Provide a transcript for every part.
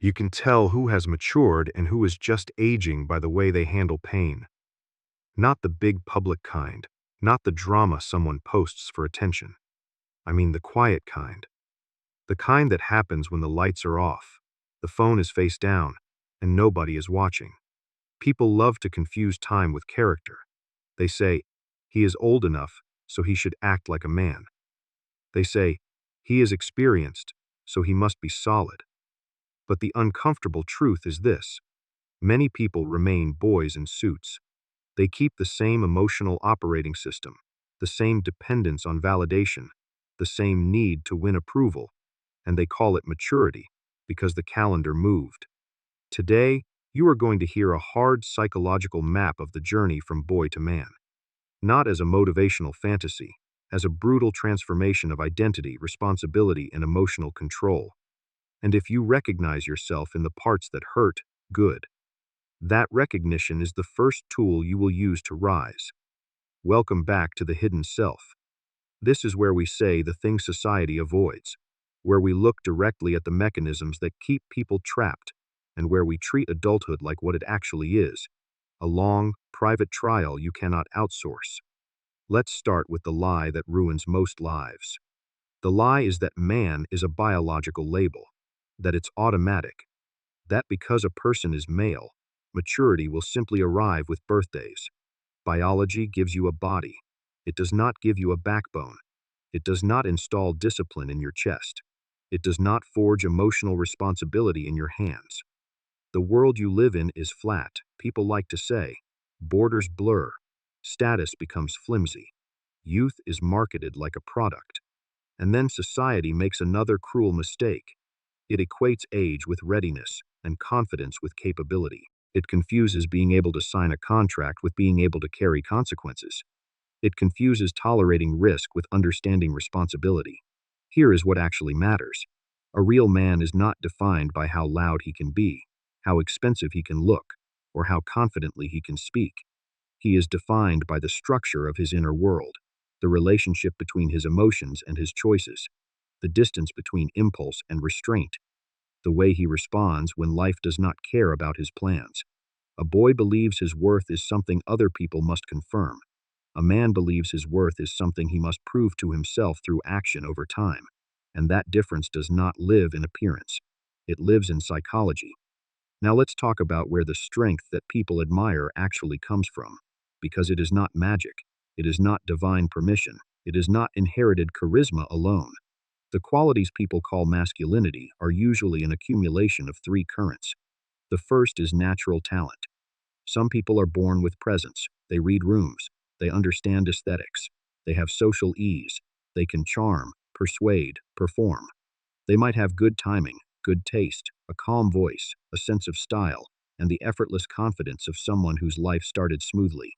You can tell who has matured and who is just aging by the way they handle pain. Not the big public kind, not the drama someone posts for attention. I mean the quiet kind. The kind that happens when the lights are off, the phone is face down, and nobody is watching. People love to confuse time with character. They say, he is old enough, so he should act like a man. They say, he is experienced, so he must be solid. But the uncomfortable truth is this: many people remain boys in suits. They keep the same emotional operating system, the same dependence on validation, the same need to win approval, and they call it maturity because the calendar moved. Today, you are going to hear a hard psychological map of the journey from boy to man. Not as a motivational fantasy, as a brutal transformation of identity, responsibility, and emotional control. And if you recognize yourself in the parts that hurt, good. That recognition is the first tool you will use to rise. Welcome back to the hidden self. This is where we say the things society avoids, where we look directly at the mechanisms that keep people trapped, and where we treat adulthood like what it actually is: a long, private trial you cannot outsource. Let's start with the lie that ruins most lives. The lie is that man is a biological label, that it's automatic, that because a person is male, maturity will simply arrive with birthdays. Biology gives you a body. It does not give you a backbone. It does not install discipline in your chest. It does not forge emotional responsibility in your hands. The world you live in is flat, people like to say. Borders blur. Status becomes flimsy. Youth is marketed like a product. And then society makes another cruel mistake. It equates age with readiness and confidence with capability. It confuses being able to sign a contract with being able to carry consequences. It confuses tolerating risk with understanding responsibility. Here is what actually matters. A real man is not defined by how loud he can be, how expensive he can look, or how confidently he can speak. He is defined by the structure of his inner world, the relationship between his emotions and his choices, the distance between impulse and restraint, the way he responds when life does not care about his plans. A boy believes his worth is something other people must confirm. A man believes his worth is something he must prove to himself through action over time. And that difference does not live in appearance. It lives in psychology. Now let's talk about where the strength that people admire actually comes from. Because it is not magic. It is not divine permission. It is not inherited charisma alone. The qualities people call masculinity are usually an accumulation of three currents. The first is natural talent. Some people are born with presence. They read rooms. They understand aesthetics. They have social ease. They can charm, persuade, perform. They might have good timing, good taste, a calm voice, a sense of style, and the effortless confidence of someone whose life started smoothly.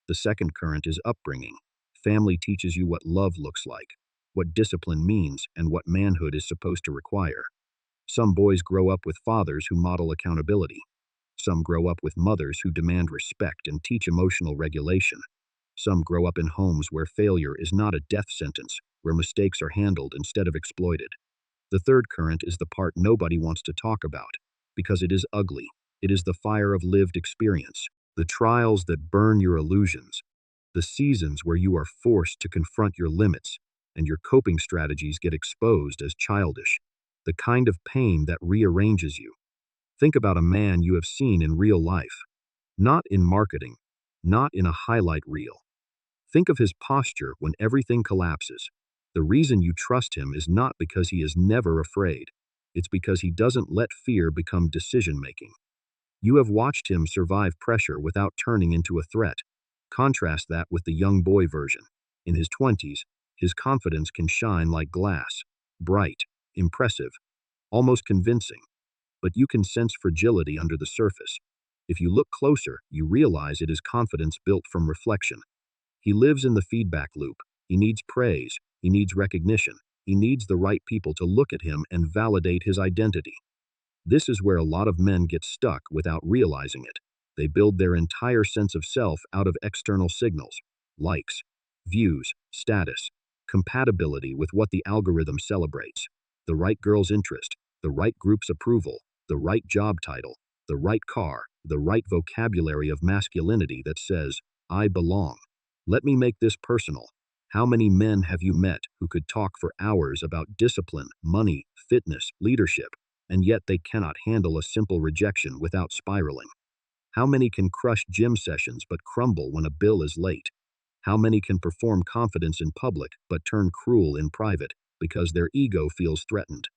The second current is upbringing. Family teaches you what love looks like, what discipline means, and what manhood is supposed to require. Some boys grow up with fathers who model accountability. Some grow up with mothers who demand respect and teach emotional regulation. Some grow up in homes where failure is not a death sentence, where mistakes are handled instead of exploited. The third current is the part nobody wants to talk about, because it is ugly. It is the fire of lived experience, the trials that burn your illusions, the seasons where you are forced to confront your limits, and your coping strategies get exposed as childish, the kind of pain that rearranges you. Think about a man you have seen in real life, not in marketing, not in a highlight reel. Think of his posture when everything collapses. The reason you trust him is not because he is never afraid. It's because he doesn't let fear become decision-making. You have watched him survive pressure without turning into a threat. Contrast that with the young boy version. In his 20s, his confidence can shine like glass, bright, impressive, almost convincing. But you can sense fragility under the surface. If you look closer, you realize it is confidence built from reflection. He lives in the feedback loop. He needs praise. He needs recognition. He needs the right people to look at him and validate his identity. This is where a lot of men get stuck without realizing it. They build their entire sense of self out of external signals: likes, views, status, compatibility with what the algorithm celebrates, the right girl's interest, the right group's approval. the right job title, the right car, the right vocabulary of masculinity that says, I belong. Let me make this personal. How many men have you met who could talk for hours about discipline, money, fitness, leadership, and yet they cannot handle a simple rejection without spiraling? How many can crush gym sessions but crumble when a bill is late? How many can perform confidence in public but turn cruel in private because their ego feels threatened?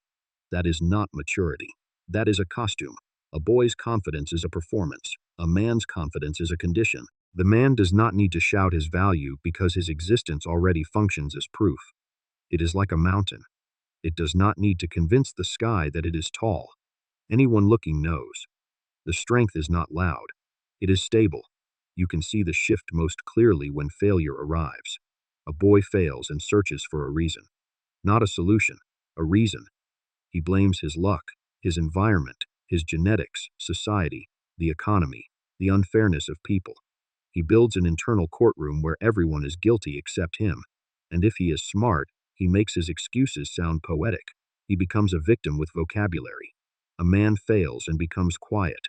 That is not maturity. That is a costume. A boy's confidence is a performance. A man's confidence is a condition. The man does not need to shout his value because his existence already functions as proof. It is like a mountain. It does not need to convince the sky that it is tall. Anyone looking knows. The strength is not loud. It is stable. You can see the shift most clearly when failure arrives. A boy fails and searches for a reason. Not a solution, a reason. He blames his luck, his environment, his genetics, society, the economy, the unfairness of people. He builds an internal courtroom where everyone is guilty except him. And if he is smart, he makes his excuses sound poetic. He becomes a victim with vocabulary. A man fails and becomes quiet.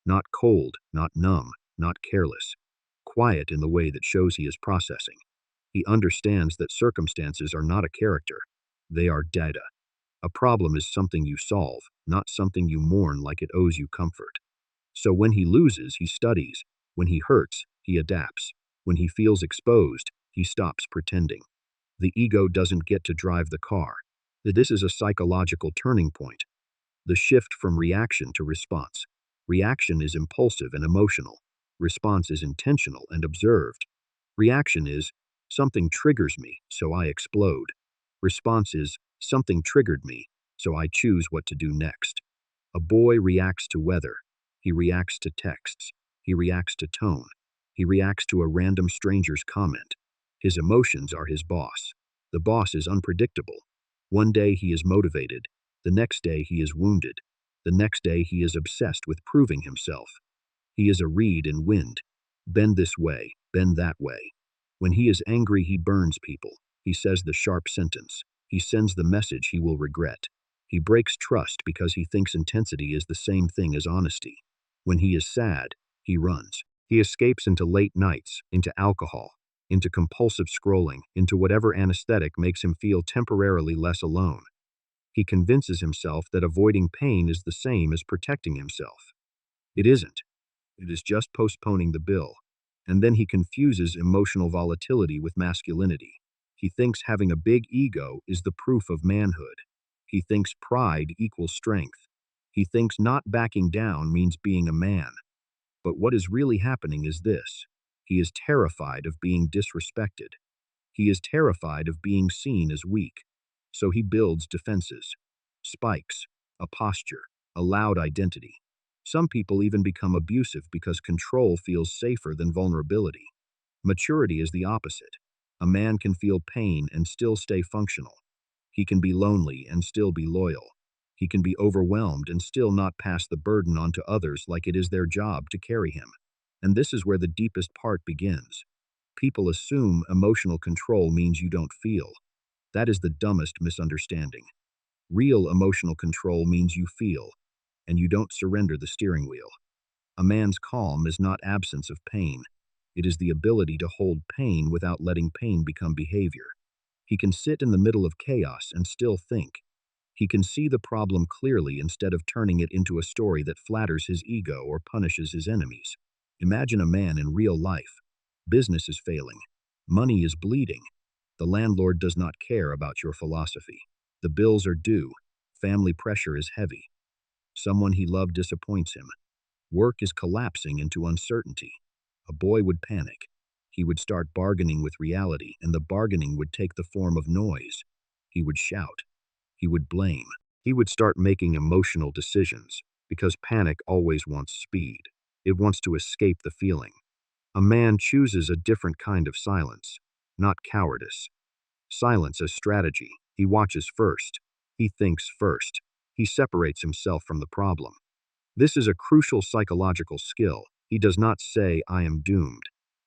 Not cold, not numb, not careless. Quiet in the way that shows he is processing. He understands that circumstances are not a character. They are data. A problem is something you solve, not something you mourn like it owes you comfort. So when he loses, he studies. When he hurts, he adapts. When he feels exposed, he stops pretending. The ego doesn't get to drive the car. This is a psychological turning point. The shift from reaction to response. Reaction is impulsive and emotional. Response is intentional and observed. Reaction is, something triggers me, so I explode. Response is, something triggered me, so I choose what to do next. A boy reacts to weather. He reacts to texts. He reacts to tone. He reacts to a random stranger's comment. His emotions are his boss. The boss is unpredictable. One day he is motivated. The next day he is wounded. The next day he is obsessed with proving himself. He is a reed in wind. Bend this way, bend that way. When he is angry, he burns people. He says the sharp sentence. He sends the message he will regret. He breaks trust because he thinks intensity is the same thing as honesty. When he is sad, he runs. He escapes into late nights, into alcohol, into compulsive scrolling, into whatever anesthetic makes him feel temporarily less alone. He convinces himself that avoiding pain is the same as protecting himself. It isn't. It is just postponing the bill. And then he confuses emotional volatility with masculinity. He thinks having a big ego is the proof of manhood. He thinks pride equals strength. He thinks not backing down means being a man. But what is really happening is this. He is terrified of being disrespected. He is terrified of being seen as weak. So he builds defenses, spikes, a posture, a loud identity. Some people even become abusive because control feels safer than vulnerability. Maturity is the opposite. A man can feel pain and still stay functional. He can be lonely and still be loyal. He can be overwhelmed and still not pass the burden on to others like it is their job to carry him. And this is where the deepest part begins. People assume emotional control means you don't feel. That is the dumbest misunderstanding. Real emotional control means you feel, and you don't surrender the steering wheel. A man's calm is not absence of pain. It is the ability to hold pain without letting pain become behavior. He can sit in the middle of chaos and still think. He can see the problem clearly instead of turning it into a story that flatters his ego or punishes his enemies. Imagine a man in real life. Business is failing. Money is bleeding. The landlord does not care about your philosophy. The bills are due. Family pressure is heavy. Someone he loved disappoints him. Work is collapsing into uncertainty. A boy would panic. He would start bargaining with reality, and the bargaining would take the form of noise. He would shout. He would blame. He would start making emotional decisions, because panic always wants speed. It wants to escape the feeling. A man chooses a different kind of silence, not cowardice. Silence as strategy. He watches first. He thinks first. He separates himself from the problem. This is a crucial psychological skill. He does not say, I am doomed.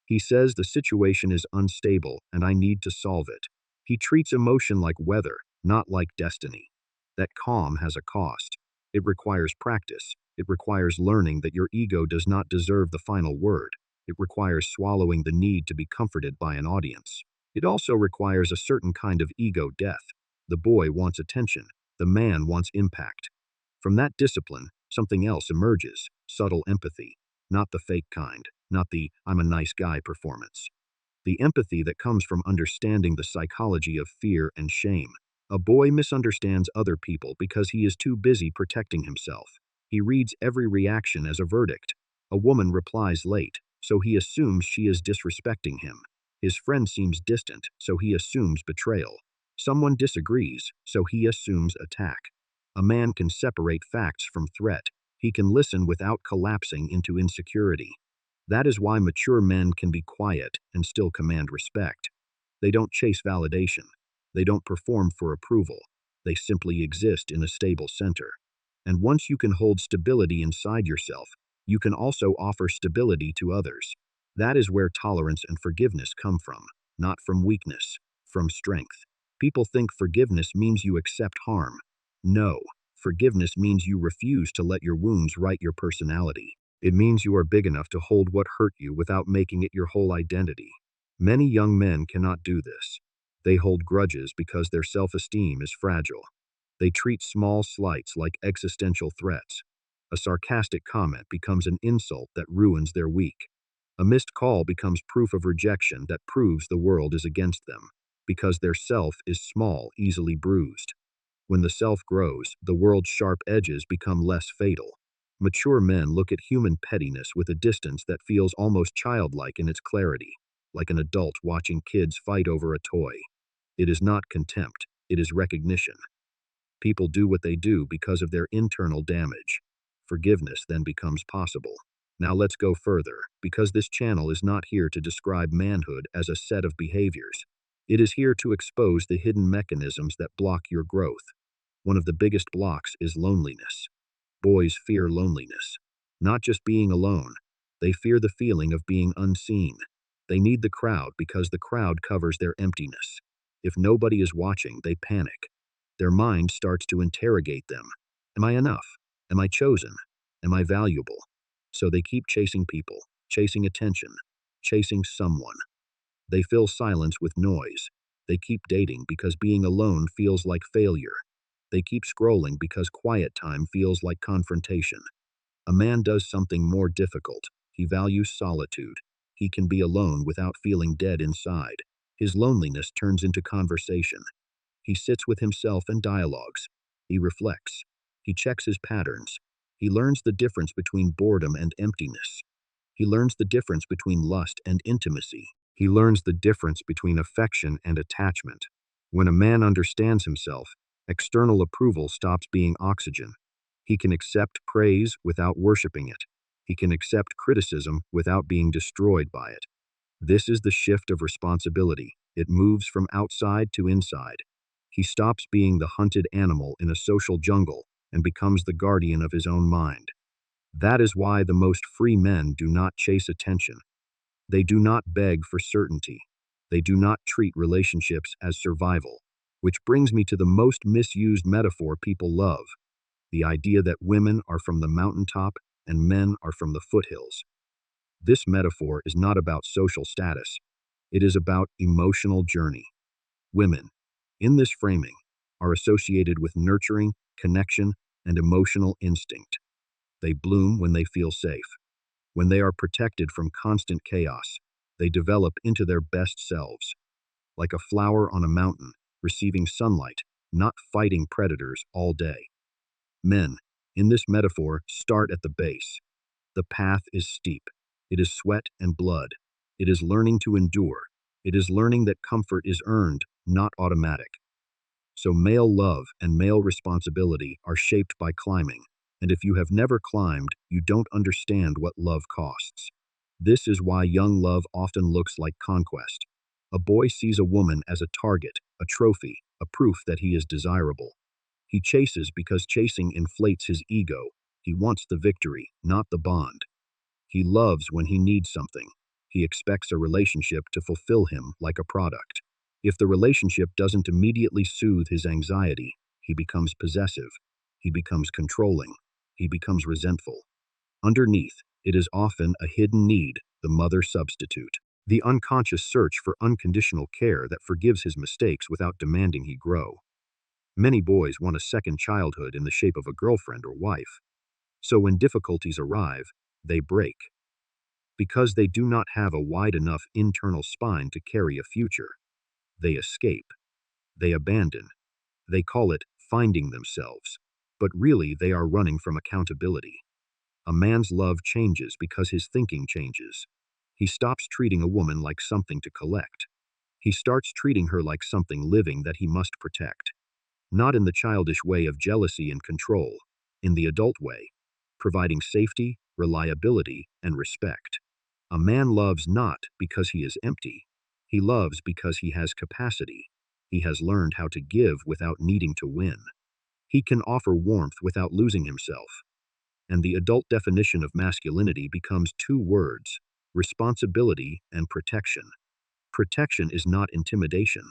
He says the situation is unstable and I need to solve it. He treats emotion like weather, not like destiny. That calm has a cost. It requires practice. It requires learning that your ego does not deserve the final word. It requires swallowing the need to be comforted by an audience. It also requires a certain kind of ego death. The boy wants attention. The man wants impact. From that discipline, something else emerges, subtle empathy. Not the fake kind, not the "I'm a nice guy" performance. The empathy that comes from understanding the psychology of fear and shame. A boy misunderstands other people because he is too busy protecting himself. He reads every reaction as a verdict. A woman replies late, so he assumes she is disrespecting him. His friend seems distant, so he assumes betrayal. Someone disagrees, so he assumes attack. A man can separate facts from threat. He can listen without collapsing into insecurity. That is why mature men can be quiet and still command respect. They don't chase validation. They don't perform for approval. They simply exist in a stable center. And once you can hold stability inside yourself, you can also offer stability to others. That is where tolerance and forgiveness come from, not from weakness, from strength. People think forgiveness means you accept harm. No, forgiveness means you refuse to let your wounds write your personality. It means you are big enough to hold what hurt you without making it your whole identity. Many young men cannot do this. They hold grudges because their self-esteem is fragile. They treat small slights like existential threats. A sarcastic comment becomes an insult that ruins their week. A missed call becomes proof of rejection that proves the world is against them, because their self is small, easily bruised. When the self grows, the world's sharp edges become less fatal. Mature men look at human pettiness with a distance that feels almost childlike in its clarity, like an adult watching kids fight over a toy. It is not contempt, it is recognition. People do what they do because of their internal damage. Forgiveness then becomes possible. Now let's go further, because this channel is not here to describe manhood as a set of behaviors. It is here to expose the hidden mechanisms that block your growth. One of the biggest blocks is loneliness. Boys fear loneliness. Not just being alone. They fear the feeling of being unseen. They need the crowd because the crowd covers their emptiness. If nobody is watching, they panic. Their mind starts to interrogate them. Am I enough? Am I chosen? Am I valuable? So they keep chasing people, chasing attention, chasing someone. They fill silence with noise. They keep dating because being alone feels like failure. They keep scrolling because quiet time feels like confrontation. A man does something more difficult. He values solitude. He can be alone without feeling dead inside. His loneliness turns into conversation. He sits with himself and dialogues. He reflects. He checks his patterns. He learns the difference between boredom and emptiness. He learns the difference between lust and intimacy. He learns the difference between affection and attachment. When a man understands himself, external approval stops being oxygen. He can accept praise without worshiping it. He can accept criticism without being destroyed by it. This is the shift of responsibility. It moves from outside to inside. He stops being the hunted animal in a social jungle and becomes the guardian of his own mind. That is why the most free men do not chase attention. They do not beg for certainty. They do not treat relationships as survival. Which brings me to the most misused metaphor people love, the idea that women are from the mountaintop and men are from the foothills. This metaphor is not about social status. It is about emotional journey. Women, in this framing, are associated with nurturing, connection, and emotional instinct. They bloom when they feel safe. When they are protected from constant chaos, they develop into their best selves. Like a flower on a mountain, receiving sunlight, not fighting predators all day. Men, in this metaphor, start at the base. The path is steep. It is sweat and blood. It is learning to endure. It is learning that comfort is earned, not automatic. So male love and male responsibility are shaped by climbing. And if you have never climbed, you don't understand what love costs. This is why young love often looks like conquest. A boy sees a woman as a target, a trophy, a proof that he is desirable. He chases because chasing inflates his ego. He wants the victory, not the bond. He loves when he needs something. He expects a relationship to fulfill him like a product. If the relationship doesn't immediately soothe his anxiety, he becomes possessive. He becomes controlling. He becomes resentful. Underneath, it is often a hidden need, the mother substitute. The unconscious search for unconditional care that forgives his mistakes without demanding he grow. Many boys want a second childhood in the shape of a girlfriend or wife. So when difficulties arrive, they break. Because they do not have a wide enough internal spine to carry a future. They escape. They abandon. They call it finding themselves. But really they are running from accountability. A man's love changes because his thinking changes. He stops treating a woman like something to collect. He starts treating her like something living that he must protect. Not in the childish way of jealousy and control, in the adult way, providing safety, reliability, and respect. A man loves not because he is empty. He loves because he has capacity. He has learned how to give without needing to win. He can offer warmth without losing himself. And the adult definition of masculinity becomes two words: responsibility and protection. Protection is not intimidation.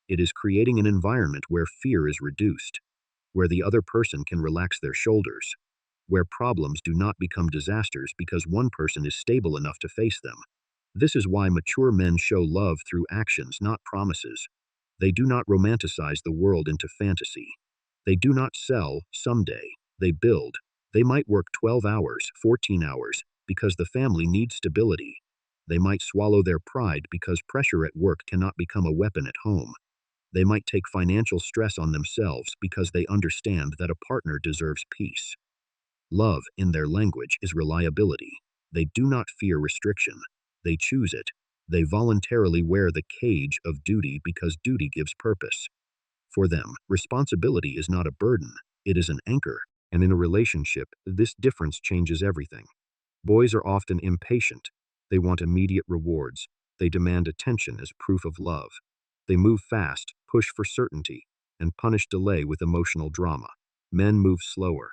It is creating an environment where fear is reduced, where the other person can relax their shoulders, where problems do not become disasters because one person is stable enough to face them. This is why mature men show love through actions, not promises. They do not romanticize the world into fantasy. They do not sell someday. They build. They might work 12 hours, 14 hours, because the family needs stability. They might swallow their pride because pressure at work cannot become a weapon at home. They might take financial stress on themselves because they understand that a partner deserves peace. Love, in their language, is reliability. They do not fear restriction. They choose it. They voluntarily wear the cage of duty because duty gives purpose. For them, responsibility is not a burden. It is an anchor. And in a relationship, this difference changes everything. Boys are often impatient. They want immediate rewards. They demand attention as proof of love. They move fast, push for certainty, and punish delay with emotional drama. Men move slower.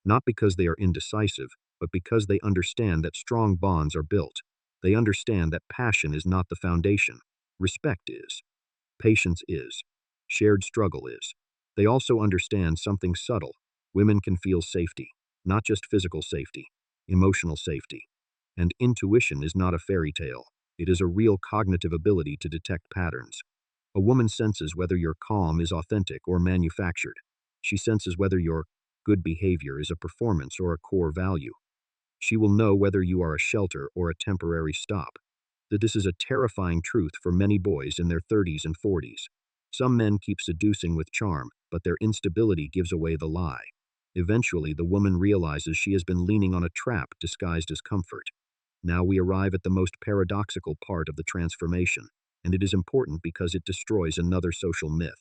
Not because they are indecisive, but because they understand that strong bonds are built. They understand that passion is not the foundation. Respect is. Patience is. Shared struggle is. They also understand something subtle. Women can feel safety, not just physical safety, emotional safety. And intuition is not a fairy tale. It is a real cognitive ability to detect patterns. A woman senses whether your calm is authentic or manufactured. She senses whether your good behavior is a performance or a core value. She will know whether you are a shelter or a temporary stop. This is a terrifying truth for many boys in their 30s and 40s. Some men keep seducing with charm, but their instability gives away the lie. Eventually, the woman realizes she has been leaning on a trap disguised as comfort. Now we arrive at the most paradoxical part of the transformation, and it is important because it destroys another social myth.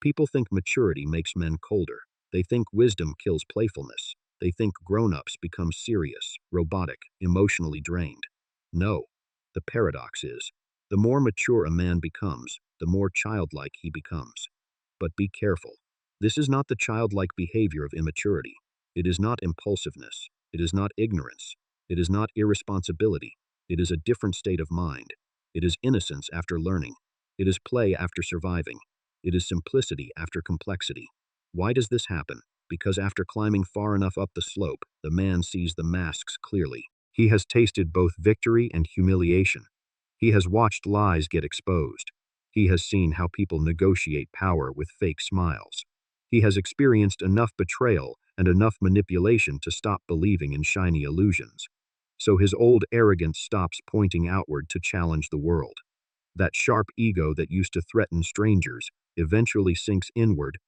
People think maturity makes men colder. They think wisdom kills playfulness. They think grown-ups become serious, robotic, emotionally drained. No. The paradox is, the more mature a man becomes, the more childlike he becomes. But be careful. This is not the childlike behavior of immaturity. It is not impulsiveness. It is not ignorance. It is not irresponsibility. It is a different state of mind. It is innocence after learning. It is play after surviving. It is simplicity after complexity. Why does this happen? Because after climbing far enough up the slope, the man sees the masks clearly. He has tasted both victory and humiliation. He has watched lies get exposed. He has seen how people negotiate power with fake smiles. He has experienced enough betrayal and enough manipulation to stop believing in shiny illusions. So his old arrogance stops pointing outward to challenge the world. That sharp ego that used to threaten strangers eventually sinks inward,